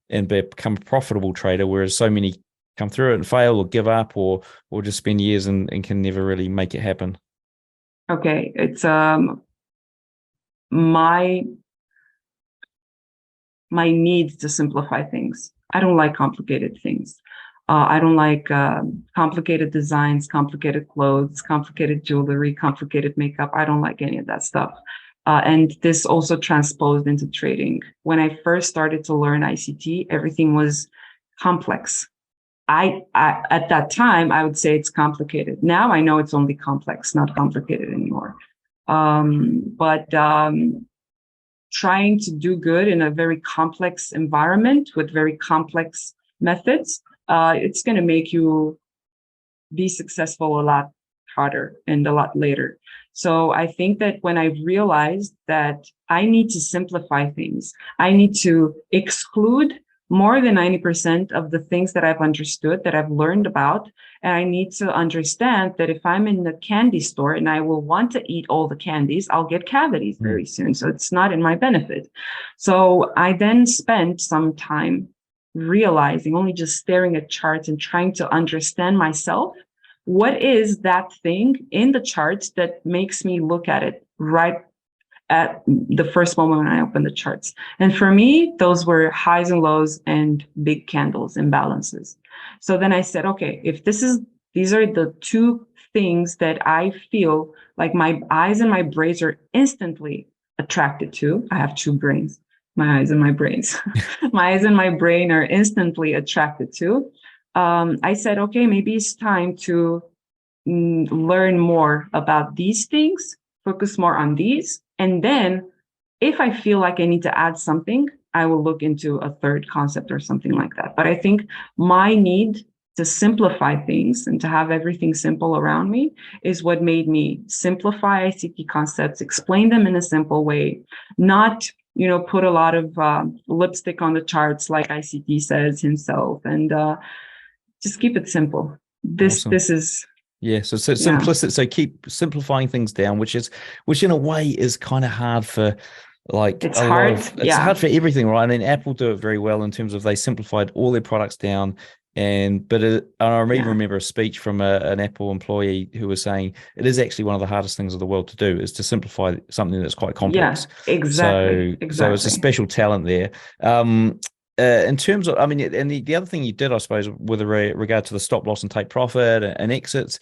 and become a profitable trader, whereas so many come through it and fail or give up or just spend years and can never really make it happen? Okay, it's my need to simplify things. I don't like complicated things. I don't like complicated designs, complicated clothes, complicated jewelry, complicated makeup. I don't like any of that stuff. And this also transposed into trading. When I first started to learn ICT, everything was complex. I at that time, I would say it's complicated. Now I know it's only complex, not complicated anymore. But trying to do good in a very complex environment with very complex methods, it's going to make you be successful a lot harder and a lot later. So I think that when I realized that I need to simplify things, I need to exclude more than 90% of the things that I've understood, that I've learned about. And I need to understand that if I'm in the candy store and I will want to eat all the candies, I'll get cavities very soon. So it's not in my benefit. So I then spent some time realizing, only just staring at charts and trying to understand myself. What is that thing in the charts that makes me look at it right at the first moment when I open the charts? And for me, those were highs and lows and big candles, imbalances. So then I said, okay, if this is These are the two things that I feel like my eyes and my brains are instantly attracted to. I have two brains, my eyes and my brains. My eyes and my brain are instantly attracted to. I said, okay, maybe it's time to learn more about these things, focus more on these. And then if I feel like I need to add something, I will look into a third concept or something like that. But I think my need to simplify things and to have everything simple around me is what made me simplify ICT concepts, explain them in a simple way, not put a lot of lipstick on the charts like ICT says himself, and just keep it simple. This is yeah. So simplicity. So keep simplifying things down, which in a way is kind of hard for like it's hard. It's hard for everything, right? I mean, Apple do it very well in terms of they simplified all their products down. I remember a speech from an Apple employee who was saying it is actually one of the hardest things of the world to do is to simplify something that's quite complex. Yeah, exactly. So it's a special talent there. In terms of, I mean, and the other thing you did, I suppose, with regard to the stop loss and take profit and exits,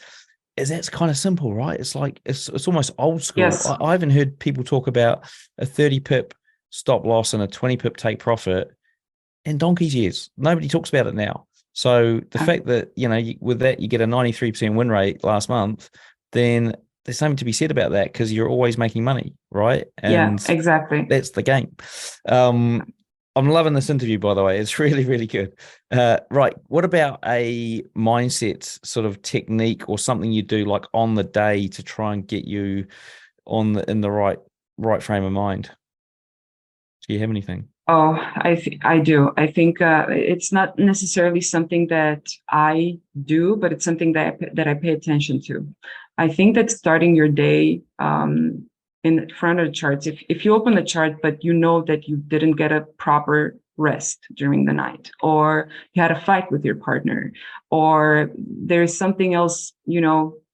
is that's kind of simple, right? It's like it's almost old school. Yes. I haven't heard people talk about a 30 pip stop loss and a 20 pip take profit in donkey's years. Nobody talks about it now. So the fact that, with that, you get a 93% win rate last month, then there's something to be said about that because you're always making money, right? And yeah, exactly. That's the game. I'm loving this interview, by the way. It's really, really good. Right. What about a mindset sort of technique or something you do like on the day to try and get you in the right frame of mind? Do you have anything? Oh, I do. I think it's not necessarily something that I do, but it's something that I pay attention to. I think that starting your day in front of the charts, if you open the chart, but you know that you didn't get a proper rest during the night, or you had a fight with your partner, or there's something else,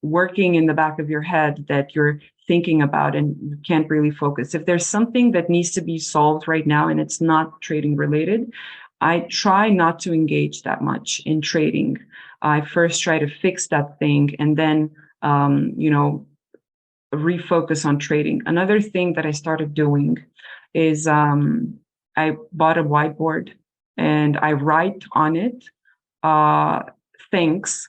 working in the back of your head that you're thinking about and you can't really focus. If there's something that needs to be solved right now and it's not trading related, I try not to engage that much in trading. I first try to fix that thing and then, refocus on trading. Another thing that I started doing is I bought a whiteboard and I write on it thanks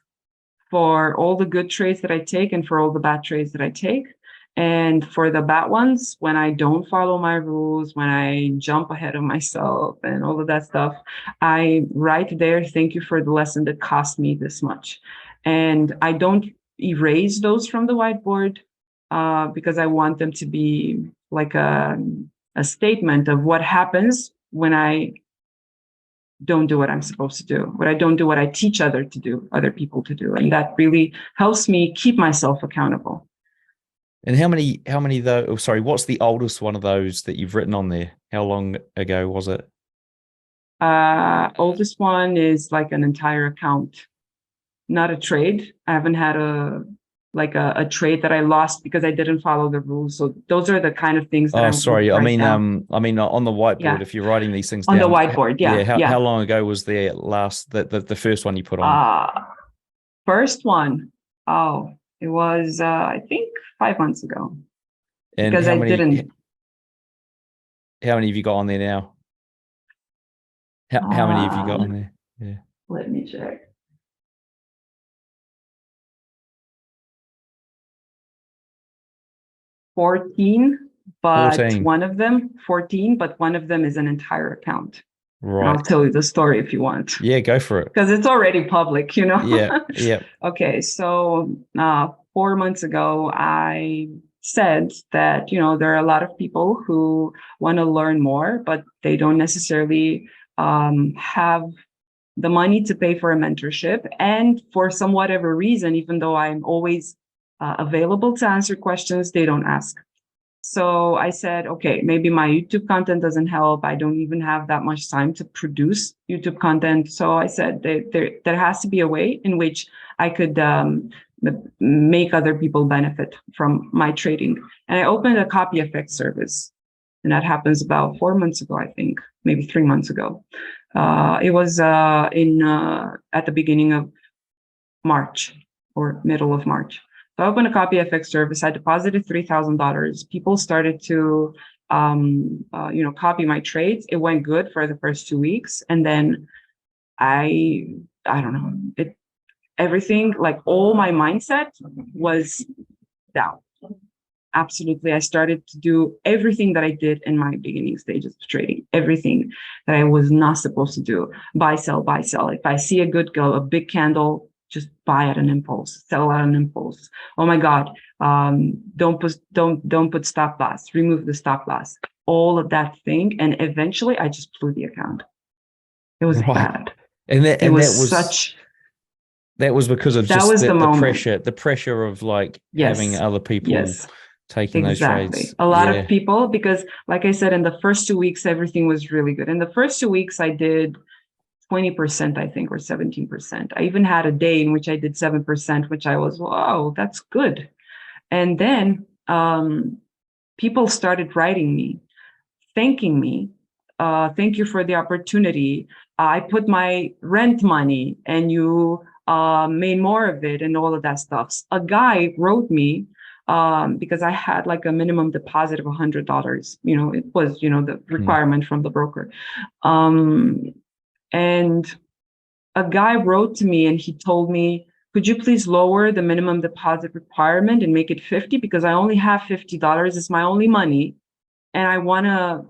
for all the good trades that I take and for all the bad trades that I take. And for the bad ones, when I don't follow my rules, when I jump ahead of myself and all of that stuff, I write there, thank you for the lesson that cost me this much. And I don't erase those from the whiteboard because I want them to be like a statement of what happens when I don't do what I'm supposed to do, when I don't do what I teach other people to do. And that really helps me keep myself accountable. And how many though? Oh, sorry, what's the oldest one of those that you've written on there? How long ago was it? Oldest one is like an entire account, not a trade. I haven't had a trade that I lost because I didn't follow the rules. So those are the kind of things that sorry. I mean down. on the whiteboard, if you're writing these things on down. The whiteboard, How long ago was the first one you put on? First one. Oh, it was, I think 5 months ago. And because how many have you got on there now? How many have you got on there? Yeah. Let me check. 14, but 14. one of them is an entire account. Right. And I'll tell you the story if you want. Yeah, go for it. Because it's already public, Yeah. Okay, so 4 months ago, I said that, there are a lot of people who want to learn more, but they don't necessarily have the money to pay for a mentorship. And for some whatever reason, even though I'm always available to answer questions, they don't ask. So I said, okay, maybe my YouTube content doesn't help. I don't even have that much time to produce YouTube content. So I said there has to be a way in which I could make other people benefit from my trading. And I opened a copy effect service. And that happens about 4 months ago, I think, maybe 3 months ago. It was at the beginning of March. or middle of March. So I opened a copy FX service. I deposited $3,000. People started to, copy my trades. It went good for the first 2 weeks, and then I don't know, everything, like all my mindset was down. Absolutely. I started to do everything that I did in my beginning stages of trading, everything that I was not supposed to do. Buy, sell, buy, sell. If I see a big candle, just buy at an impulse, sell at an impulse. Oh my God. Don't put stop loss, remove the stop loss, all of that thing. And eventually I just blew the account. It was bad. And that was because of just the pressure of like having other people taking those trades. A lot of people, because like I said, in the first 2 weeks, everything was really good. In the first 2 weeks, I did 20%, I think, or 17%. I even had a day in which I did 7%, which I was, wow, that's good. And then people started writing me, thanking me. Thank you for the opportunity. I put my rent money and you made more of it and all of that stuff. A guy wrote me because I had like a minimum deposit of $100. It was, the requirement from the broker. And a guy wrote to me and he told me, could you please lower the minimum deposit requirement and make it 50? Because I only have $50. It's my only money. And I want to,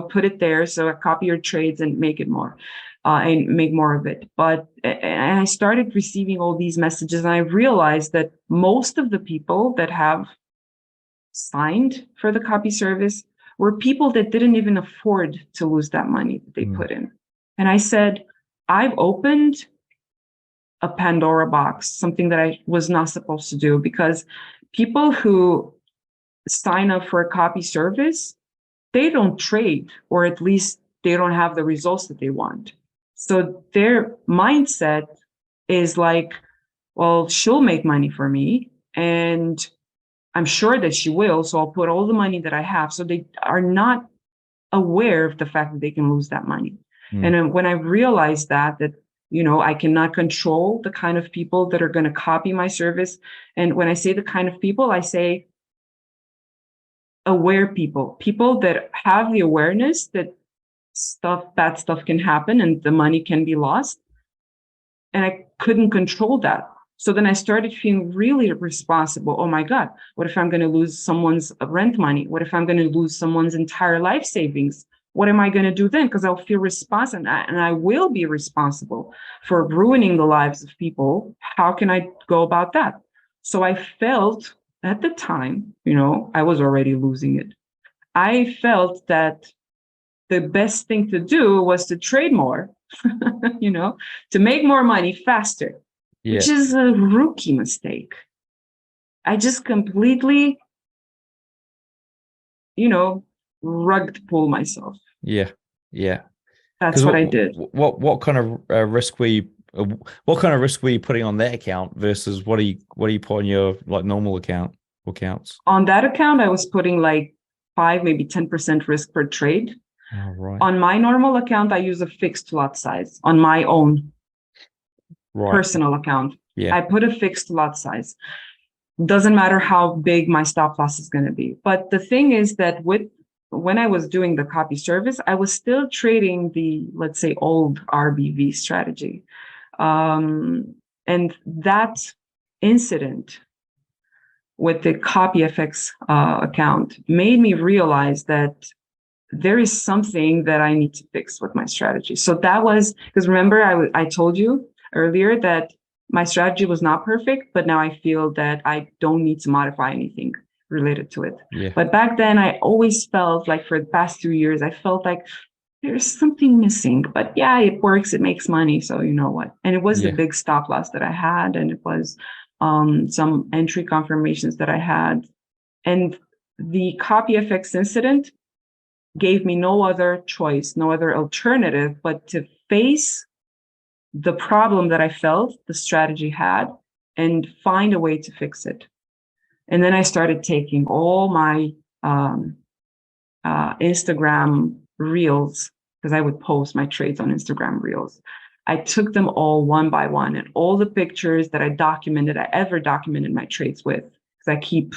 put it there. So I copy your trades and make it more. And make more of it. And I started receiving all these messages, and I realized that most of the people that have signed for the copy service were people that didn't even afford to lose that money that they put in. And I said, I've opened a Pandora box, something that I was not supposed to do, because people who sign up for a copy service, they don't trade, or at least they don't have the results that they want. So their mindset is like, well, she'll make money for me, and I'm sure that she will. So I'll put all the money that I have. So they are not aware of the fact that they can lose that money. And then when I realized that I cannot control the kind of people that are going to copy my service. And when I say the kind of people, I say aware people that have the awareness that bad stuff can happen and the money can be lost. And I couldn't control that. So then I started feeling really responsible. Oh my God, what if I'm going to lose someone's rent money? What if I'm going to lose someone's entire life savings? What am I going to do then? Because I'll feel responsible, and I will be responsible for ruining the lives of people. How can I go about that? So I felt at the time, I was already losing it. I felt that the best thing to do was to trade more, to make more money faster, which is a rookie mistake. I just completely, rug pull myself. Yeah. That's what I did. What kind of risk were you? What kind of risk were you putting on that account versus what do you put on your like normal account or accounts? On that account, I was putting like 5, maybe 10% risk per trade. Oh, right. On my normal account, I use a fixed lot size on my own personal account. I put a fixed lot size. Doesn't matter how big my stop loss is going to be. But the thing is that when I was doing the copy service, I was still trading the, let's say, old RBV strategy. And that incident with the CopyFX account made me realize that there is something that I need to fix with my strategy. So that was, because remember, I told you earlier that my strategy was not perfect, but now I feel that I don't need to modify anything related to it. But back then, I always felt like for the past 2 years, I felt like there's something missing. But yeah, it works, it makes money. So you know what? And it was the big stop loss that I had, and it was some entry confirmations that I had. And the CopyFX incident gave me no other choice, no other alternative, but to face the problem that I felt the strategy had and find a way to fix it. And then I started taking all my Instagram reels, because I would post my trades on Instagram reels. I took them all one by one, and all the pictures that I ever documented my trades with. Because I keep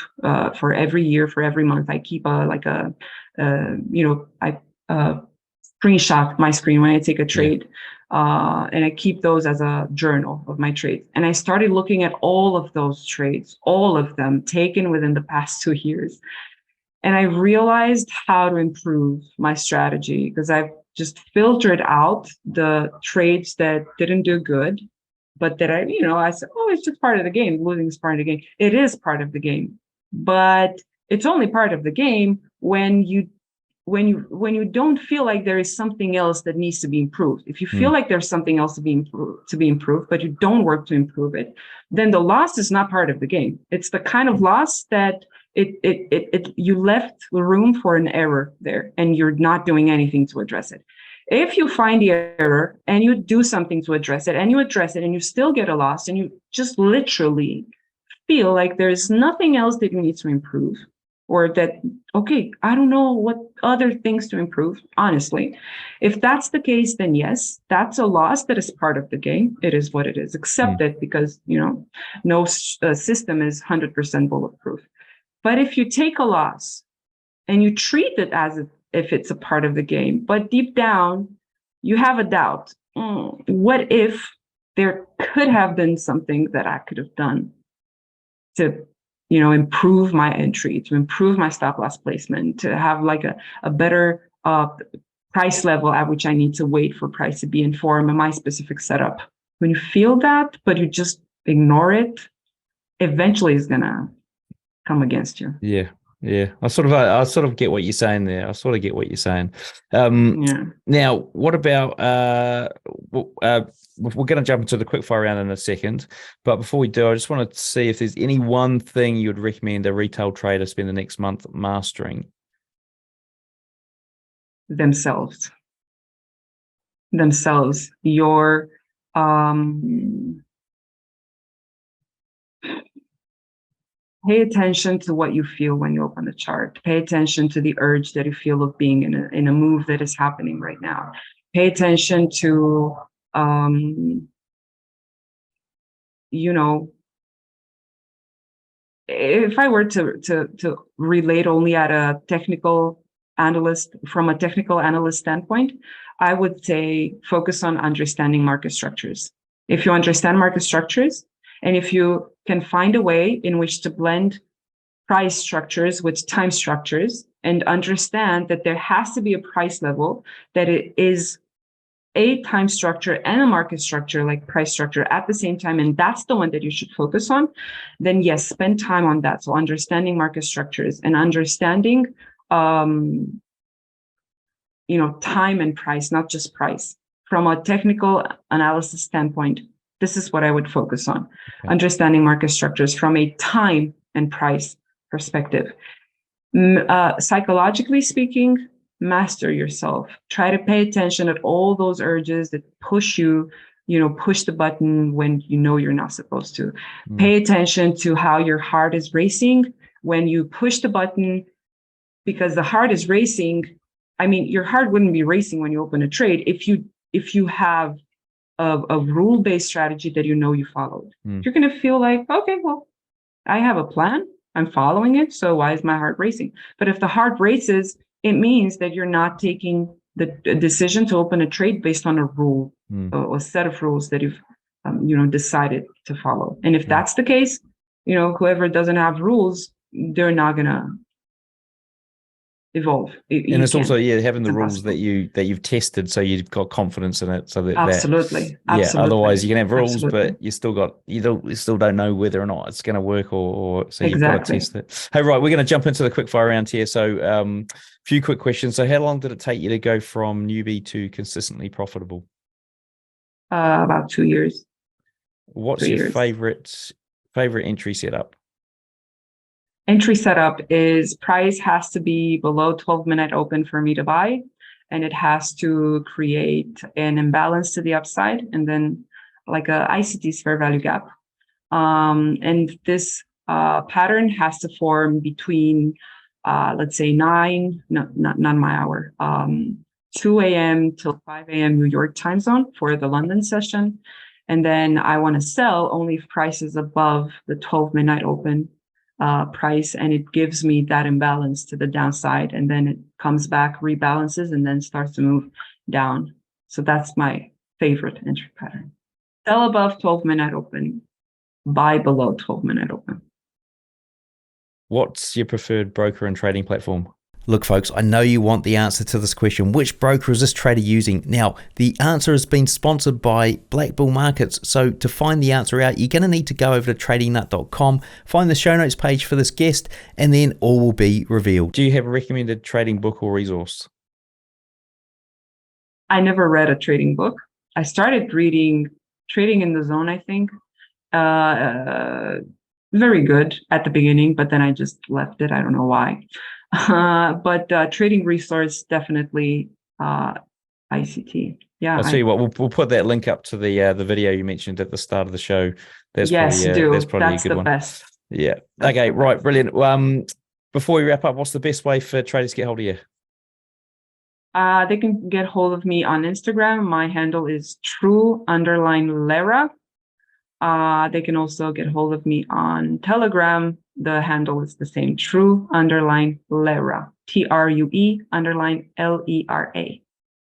for every year, for every month, I keep I screenshot my screen when I take a trade, and I keep those as a journal of my trades. And I started looking at all of those trades, all of them taken within the past 2 years. And I realized how to improve my strategy, because I've just filtered out the trades that didn't do good, but that I said, oh, it's just part of the game. Losing is part of the game. It is part of the game, but it's only part of the game when you don't feel like there is something else that needs to be improved. If you feel like there's something else to be improved, but you don't work to improve it, then the loss is not part of the game. It's the kind of loss that you left room for an error there, and you're not doing anything to address it. If you find the error and you do something to address it, and you address it, and you still get a loss, and you just literally feel like there's nothing else that you need to improve, or that, okay, I don't know what other things to improve, honestly. If that's the case, then yes, that's a loss that is part of the game. It is what it is. Accept it, because, no system is 100% bulletproof. But if you take a loss and you treat it as if it's a part of the game, but deep down, you have a doubt. What if there could have been something that I could have done to, improve my entry, to improve my stop loss placement, to have like a better price level at which I need to wait for price to be informed in my specific setup. When you feel that, but you just ignore it, eventually it's gonna come against you. Yeah. I sort of get what you're saying there. I sort of get what you're saying. Now, what about we're going to jump into the quickfire round in a second, but before we do, I just want to see if there's any one thing you would recommend a retail trader spend the next month mastering. Themselves. Your pay attention to what you feel when you open the chart. Pay attention to the urge that you feel of being in a move that is happening right now. Pay attention to, if I were to relate only at a technical analyst, from a technical analyst standpoint, I would say focus on understanding market structures. If you understand market structures, and if you can find a way in which to blend price structures with time structures, and understand that there has to be a price level that it is a time structure and a market structure, like price structure at the same time, and that's the one that you should focus on, then yes, spend time on that. So understanding market structures and understanding, time and price, not just price. From a technical analysis standpoint, this is what I would focus on. Okay. Understanding market structures from a time and price perspective. Psychologically speaking, master yourself. Try to pay attention at all those urges that push you, push the button when you're not supposed to. Pay attention to how your heart is racing when you push the button, because the heart is racing. I mean, your heart wouldn't be racing when you open a trade if you have a rule-based strategy that you followed. You're going to feel like, okay, well, I have a plan, I'm following it, so why is my heart racing? But if the heart races, it means that you're not taking the decision to open a trade based on a rule, or a set of rules that you've decided to follow. And if that's the case, whoever doesn't have rules, they're not gonna evolve. And it's also having the rules that you've tested, so you've got confidence in it. So that absolutely. Otherwise, you can have rules, but you still don't know whether or not it's going to work, or so you've got to test it. Hey, right, we're going to jump into the quickfire round here. So, few quick questions. So, how long did it take you to go from newbie to consistently profitable? About 2 years. What's your favorite entry setup? Entry setup is price has to be below 12-minute open for me to buy, and it has to create an imbalance to the upside, and then like a ICT fair value gap. And this pattern has to form between, let's say not my hour, 2 a.m. till 5 a.m. New York time zone for the London session. And then I want to sell only if price is above the 12 midnight open price, and it gives me that imbalance to the downside, and then it comes back, rebalances, and then starts to move down. So that's my favorite entry pattern. Sell above 12 midnight open, buy below 12 midnight open. What's your preferred broker and trading platform? Look, folks, I know you want the answer to this question. Which broker is this trader using? Now, the answer has been sponsored by Black Bull Markets. So to find the answer out, you're going to need to go over to tradingnut.com, find the show notes page for this guest, and then all will be revealed. Do you have a recommended trading book or resource? I never read a trading book. I started reading Trading in the Zone, I think. Very good at the beginning, but then I just left it. I don't know why. But trading resource, definitely ICT. Yeah. I'll tell you what, we'll put that link up to the video you mentioned at the start of the show. That's yes, probably, that's probably that's a good the one. best. Yeah. Okay, right, brilliant. Before we wrap up, what's the best way for traders to get hold of you? They can get hold of me on Instagram. My handle is true_Lera. They can also get hold of me on Telegram. The handle is the same, true_Lera, TRUE_LERA.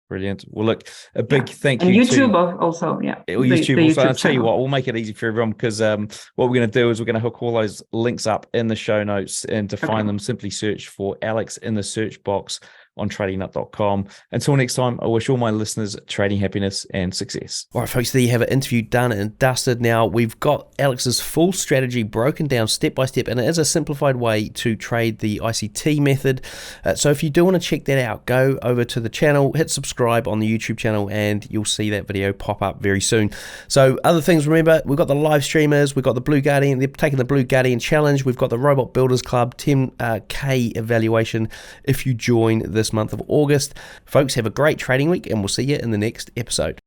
Brilliant. Well, look, a big thank you. And YouTube also, yeah. YouTube also. I'll tell you what, we'll make it easy for everyone, because what we're going to do is we're going to hook all those links up in the show notes, and to find them, simply search for Alex in the search box on tradingnut.com. Until next time, I wish all my listeners trading happiness and success. All right, folks, there you have it. Interview done and dusted. Now, we've got Alex's full strategy broken down step by step, and it is a simplified way to trade the ICT method. So if you do want to check that out, go over to the channel, hit subscribe on the YouTube channel, and you'll see that video pop up very soon. So other things, remember, we've got the live streamers, we've got the Blue Guardian, they're taking the Blue Guardian Challenge, we've got the Robot Builders Club 10K evaluation if you join this month of August. Folks, have a great trading week, and we'll see you in the next episode.